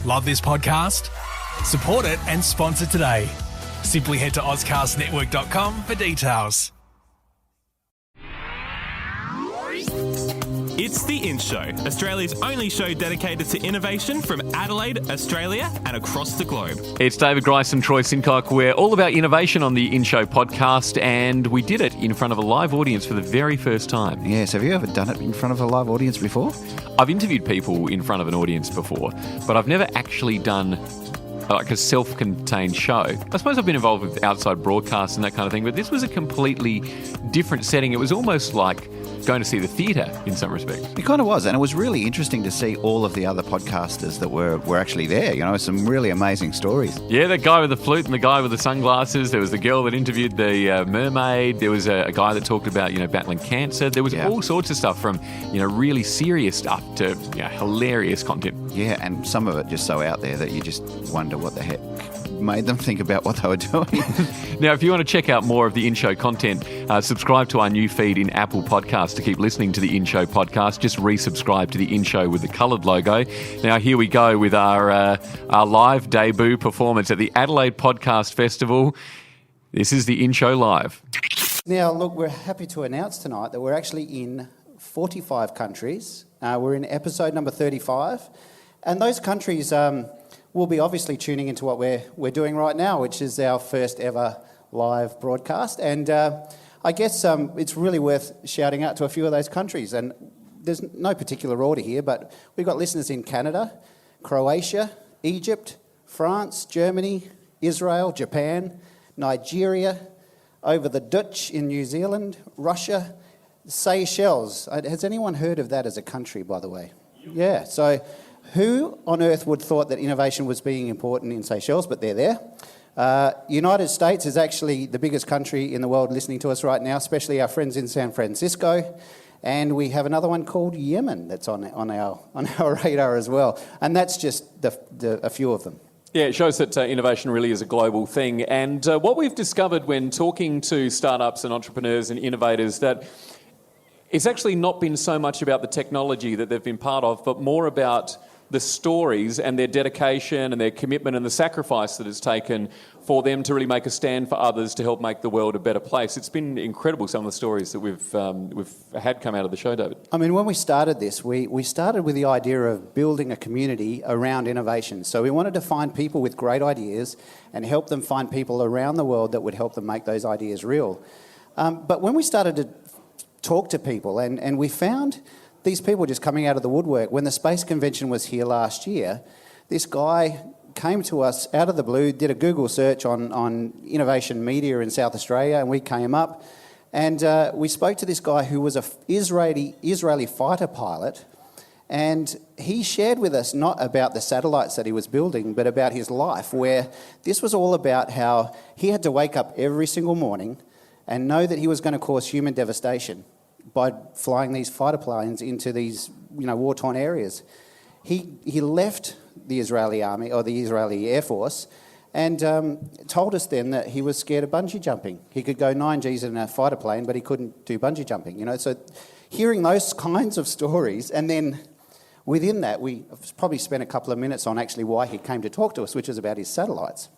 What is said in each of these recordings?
Love this podcast? Support it and sponsor today. Simply head to ozcastnetwork.com for details. It's The In Show, Australia's only show dedicated to innovation from Adelaide, Australia, and across the globe. It's David Grice and Troy Sincock. We're all about innovation on the In Show podcast, and we did it in front of a live audience for the very first time. Yes, have you ever done it in front of a live audience before? I've interviewed people in front of an audience before, but I've never actually done like a self-contained show. I suppose I've been involved with outside broadcasts and that kind of thing, but this was a completely different setting. It was almost like going to see the theatre in some respects. It kind of was, and it was really interesting to see all of the other podcasters that were actually there. You know, some really amazing stories. Yeah, that guy with the flute and the guy with the sunglasses. There was the girl that interviewed the mermaid. There was a guy that talked about, battling cancer. There was all sorts of stuff from, really serious stuff to hilarious content. Yeah, and some of it just so out there that you just wonder what the heck made them think about what they were doing. Now, if you want to check out more of the In-Show content, subscribe to our new feed in Apple Podcasts to keep listening to the In-Show podcast. Just resubscribe to the In-Show with the coloured logo. Now, here we go with our live debut performance at the Adelaide Podcast Festival. This is the In-Show Live. Now, look, we're happy to announce tonight that we're actually in 45 countries. We're in episode number 35. And those countries will be obviously tuning into what we're doing right now, which is our first ever live broadcast. And I guess it's really worth shouting out to a few of those countries. And there's no particular order here, but we've got listeners in Canada, Croatia, Egypt, France, Germany, Israel, Japan, Nigeria, over the Dutch in New Zealand, Russia, Seychelles. Has anyone heard of that as a country, by the way? Yeah, so who on earth would have thought that innovation was being important in Seychelles, but they're there. United States is actually the biggest country in the world listening to us right now, especially our friends in San Francisco. And we have another one called Yemen that's on our radar as well. And that's just a few of them. Yeah, it shows that innovation really is a global thing. And what we've discovered when talking to startups and entrepreneurs and innovators, that it's actually not been so much about the technology that they've been part of, but more about the stories and their dedication and their commitment and the sacrifice that it's taken for them to really make a stand for others to help make the world a better place. It's been incredible, some of the stories that we've had come out of the show, David. I mean, when we started this, we started with the idea of building a community around innovation. So we wanted to find people with great ideas and help them find people around the world that would help them make those ideas real. But when we started to talk to people, and we found these people just coming out of the woodwork. When the Space Convention was here last year, this guy came to us out of the blue, did a Google search on innovation media in South Australia, and we came up, and we spoke to this guy who was an Israeli fighter pilot, and he shared with us not about the satellites that he was building, but about his life, where this was all about how he had to wake up every single morning and know that he was going to cause human devastation by flying these fighter planes into these, war-torn areas. He left the Israeli army or the Israeli Air Force and told us then that he was scared of bungee jumping. He could go 9 Gs in a fighter plane, but he couldn't do bungee jumping. So hearing those kinds of stories, and then within that, we probably spent a couple of minutes on actually why he came to talk to us, which is about his satellites.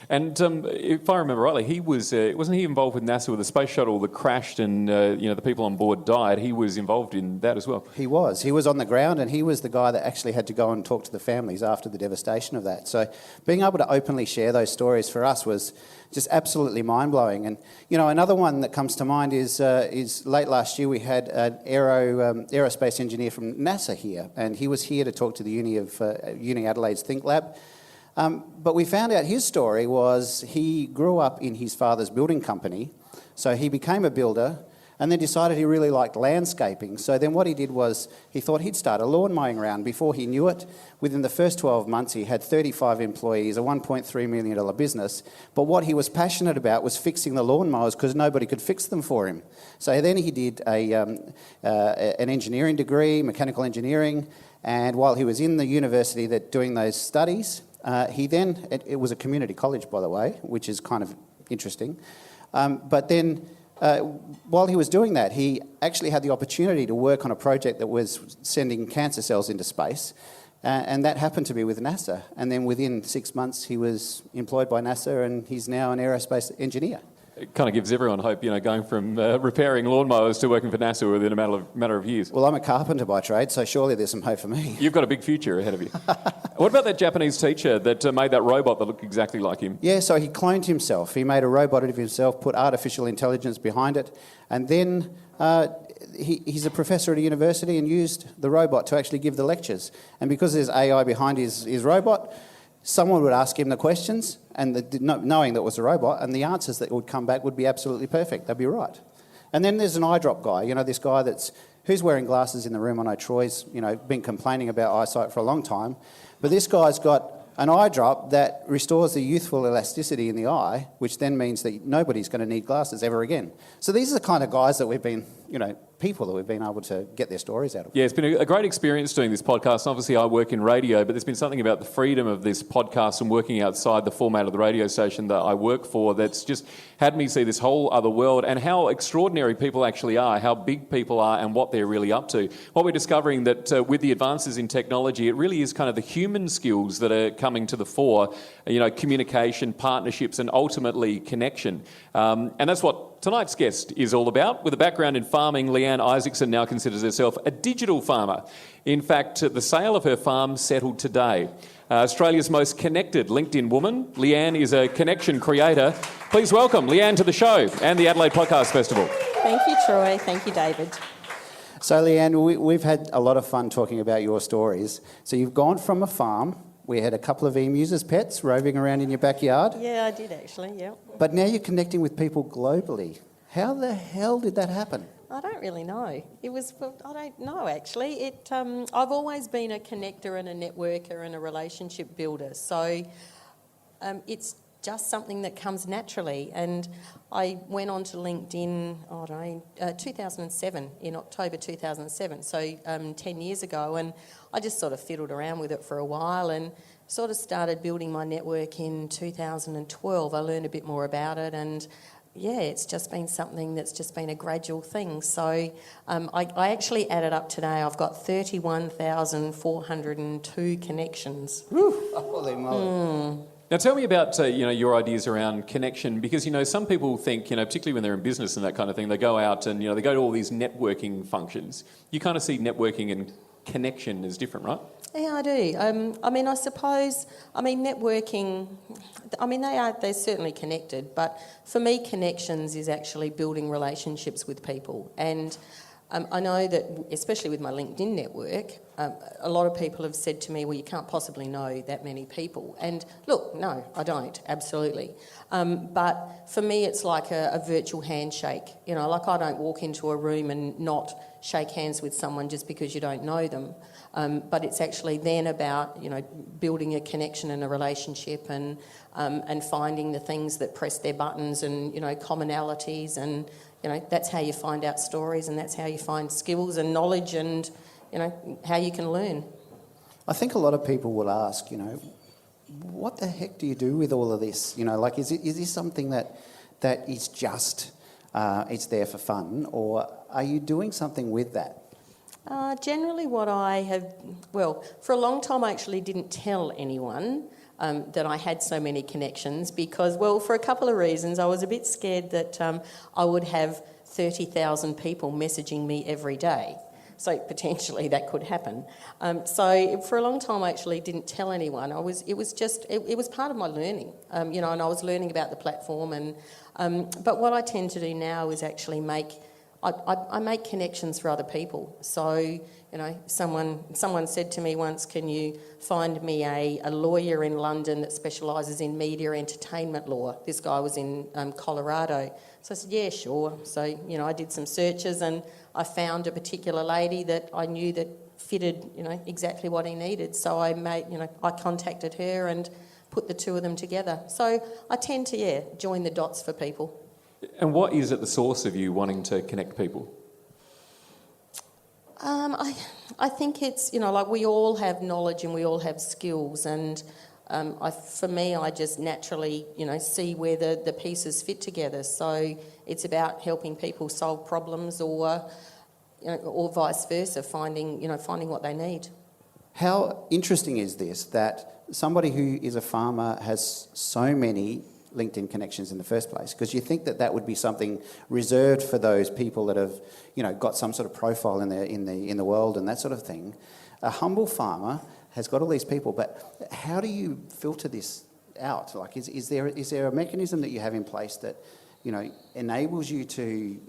And if I remember rightly, he was wasn't he involved with NASA with the space shuttle that crashed and the people on board died? He was involved in that as well. He was on the ground, and he was the guy that actually had to go and talk to the families after the devastation of that. So being able to openly share those stories for us was just absolutely mind-blowing. And another one that comes to mind is late last year we had an aerospace engineer from NASA here, and he was here to talk to the Uni Adelaide's Think Lab. But we found out his story was he grew up in his father's building company, so he became a builder and then decided he really liked landscaping. So then what he did was he thought he'd start a lawn mowing round. Before he knew it, within the first 12 months, he had 35 employees, a $1.3 million business. But what he was passionate about was fixing the lawnmowers because nobody could fix them for him. So then he did an engineering degree, mechanical engineering, and while he was in the university doing those studies, it was a community college, by the way, which is kind of interesting. But then while he was doing that, he actually had the opportunity to work on a project that was sending cancer cells into space. And that happened to be with NASA. And then within 6 months, he was employed by NASA, and he's now an aerospace engineer. It kind of gives everyone hope, going from repairing lawnmowers to working for NASA within a matter of years. Well, I'm a carpenter by trade, so surely there's some hope for me. You've got a big future ahead of you. What about that Japanese teacher that made that robot that looked exactly like him? Yeah, so he cloned himself. He made a robot of himself, put artificial intelligence behind it, and then he's a professor at a university and used the robot to actually give the lectures. And because there's AI behind his robot, someone would ask him the questions, and knowing that it was a robot, and the answers that would come back would be absolutely perfect. They'd be right. And then there's an eye drop guy. This guy who's wearing glasses in the room. I know Troy's, been complaining about eyesight for a long time. But this guy's got an eye drop that restores the youthful elasticity in the eye, which then means that nobody's going to need glasses ever again. So these are the kind of guys that we've been, people that we've been able to get their stories out of. Yeah, it's been a great experience doing this podcast. Obviously, I work in radio, but there's been something about the freedom of this podcast and working outside the format of the radio station that I work for that's just had me see this whole other world and how extraordinary people actually are, how big people are and what they're really up to. What we're discovering that with the advances in technology, it really is kind of the human skills that are coming to the fore, communication, partnerships and ultimately connection. And that's what tonight's guest is all about. With a background in farming, Leanne Isaacson now considers herself a digital farmer. In fact, the sale of her farm settled today. Australia's most connected LinkedIn woman, Leanne is a connection creator. Please welcome Leanne to the show and the Adelaide Podcast Festival. Thank you, Troy. Thank you, David. So, Leanne, we've had a lot of fun talking about your stories. So you've gone from a farm. We had a couple of emus as pets roving around in your backyard. Yeah, I did actually, yeah. But now you're connecting with people globally. How the hell did that happen? I don't really know. I don't know actually. I've always been a connector and a networker and a relationship builder. So it's just something that comes naturally. And I went on to LinkedIn, 2007, in October 2007, so 10 years ago, and I just sort of fiddled around with it for a while and sort of started building my network in 2012. I learned a bit more about it, and yeah, it's just been something that's just been a gradual thing. So I actually added up today, I've got 31,402 connections. Holy moly. Now tell me about your ideas around connection, because some people think, particularly when they're in business and that kind of thing, they go out and they go to all these networking functions. You kind of see networking and connection as different, right? Yeah, I do. I suppose networking, they're certainly connected, but for me, connections is actually building relationships with people. And I know that, especially with my LinkedIn network, a lot of people have said to me, well, you can't possibly know that many people. And look, no, I don't, absolutely. But for me, it's like a virtual handshake. Like I don't walk into a room and not shake hands with someone just because you don't know them. But it's actually then about, building a connection and a relationship and finding the things that press their buttons and, commonalities and, that's how you find out stories and that's how you find skills and knowledge and, how you can learn. I think a lot of people will ask, what the heck do you do with all of this? Is this something that is just, it's there for fun, or are you doing something with that? Generally what I have, for a long time I actually didn't tell anyone that I had so many connections because, for a couple of reasons. I was a bit scared that I would have 30,000 people messaging me every day. So potentially that could happen. So for a long time I actually didn't tell anyone. It was part of my learning, and I was learning about the platform. And but what I tend to do now is actually I make connections for other people. So, someone said to me once, can you find me a lawyer in London that specialises in media entertainment law? This guy was in Colorado. So I said, yeah, sure. So, I did some searches and I found a particular lady that I knew that fitted, exactly what he needed. So I contacted her and put the two of them together. So I tend to, join the dots for people. And what is at the source of you wanting to connect people? I think it's, we all have knowledge and we all have skills, and for me, I just naturally, see where the pieces fit together. So it's about helping people solve problems or vice versa, finding what they need. How interesting is this, that somebody who is a farmer has so many LinkedIn connections in the first place? Because you think that that would be something reserved for those people that have, got some sort of profile in the world and that sort of thing. A humble farmer has got all these people, but how do you filter this out? Like, is there a mechanism that you have in place that, enables you to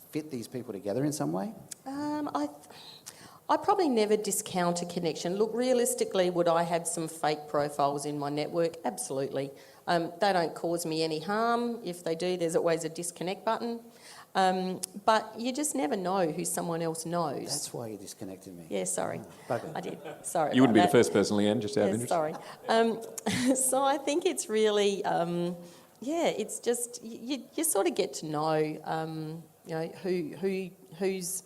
fit these people together in some way? I probably never discount a connection. Look, realistically, would I have some fake profiles in my network? Absolutely. They don't cause me any harm. If they do, there's always a disconnect button. But you just never know who someone else knows. That's why you disconnected me. Yeah, sorry. Bugger. I did. Sorry. You wouldn't be about the first person, Leanne, just out of that. interest. Sorry. So I think it's really, it's just you sort of get to know, who's.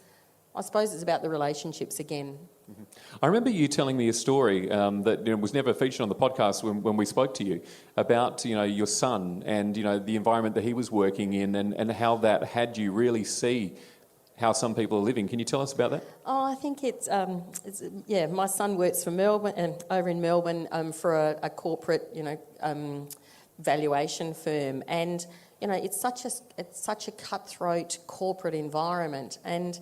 I suppose it's about the relationships again. Mm-hmm. I remember you telling me a story that was never featured on the podcast when we spoke to you about your son and the environment that he was working in and how that had you really see how some people are living. Can you tell us about that? Oh, I think it's my son works for Melbourne over in Melbourne for a corporate valuation firm, and it's such a cutthroat corporate environment. And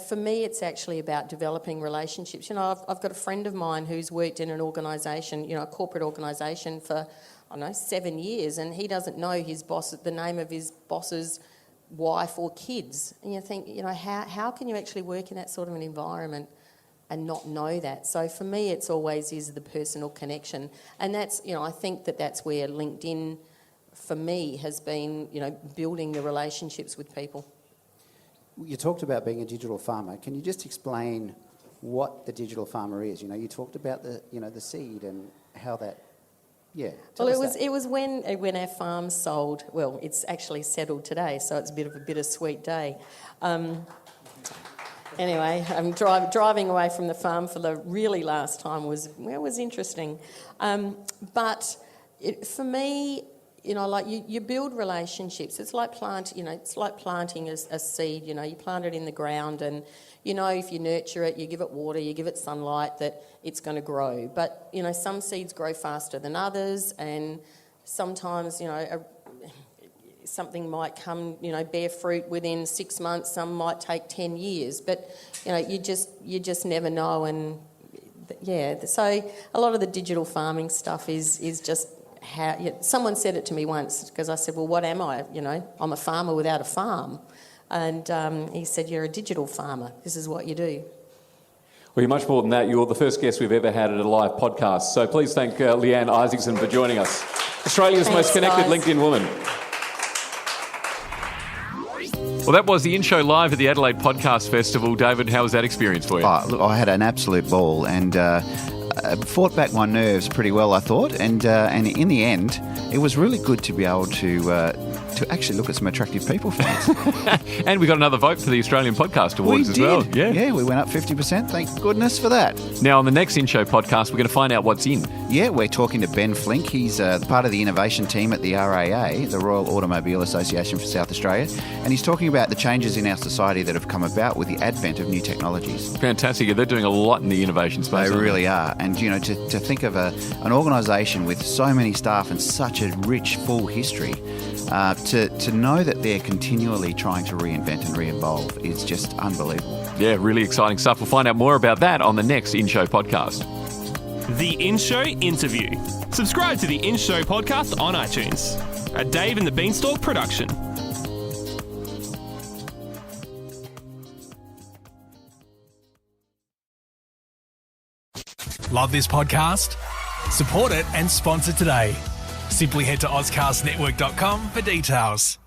for me, it's actually about developing relationships. I've got a friend of mine who's worked in an organisation, a corporate organisation for, 7 years, and he doesn't know the name of his boss's wife or kids. And you think, how can you actually work in that sort of an environment and not know that? So for me, it's always is the personal connection. And that's, I think that's where LinkedIn, for me, has been, building the relationships with people. You talked about being a digital farmer. Can you just explain what the digital farmer is? You talked about the seed and how that. Yeah. Well, it was when our farm sold. Well, it's actually settled today, so it's a bit of a bittersweet day. Anyway, I'm driving away from the farm for the really last time was interesting, but for me. You build relationships. It's like planting a seed. You plant it in the ground, and if you nurture it, you give it water, you give it sunlight, that it's going to grow. But some seeds grow faster than others, and sometimes something might come bear fruit within 6 months. Some might take 10 years. But you just never know. And so a lot of the digital farming stuff is just. Someone said it to me once, because I said, well, what am I? I'm a farmer without a farm. And he said, you're a digital farmer. This is what you do. Well, you're much more than that. You're the first guest we've ever had at a live podcast. So please thank Leanne Isaacson for joining us. Australia's most connected guys. LinkedIn woman. Well, that was the in-show live at the Adelaide Podcast Festival. David, how was that experience for you? Oh, look, I had an absolute ball and fought back my nerves pretty well, I thought. And in the end, it was really good to be able to actually look at some attractive people for once. And we got another vote for the Australian Podcast Awards as well. Yeah, we went up 50%. Thank goodness for that. Now, on the next in-show podcast, we're going to find out what's in. Yeah, we're talking to Ben Flink. He's part of the innovation team at the RAA, the Royal Automobile Association for South Australia, and he's talking about the changes in our society that have come about with the advent of new technologies. Fantastic. They're doing a lot in the innovation space. They really are. And, to think of an organisation with so many staff and such a rich, full history, to know that they're continually trying to reinvent and re-evolve is just unbelievable. Yeah, really exciting stuff. We'll find out more about that on the next In-Show podcast. The In-Show Interview. Subscribe to the In-Show podcast on iTunes. A Dave and the Beanstalk production. Love this podcast? Support it and sponsor today. Simply head to AuscastNetwork.com for details.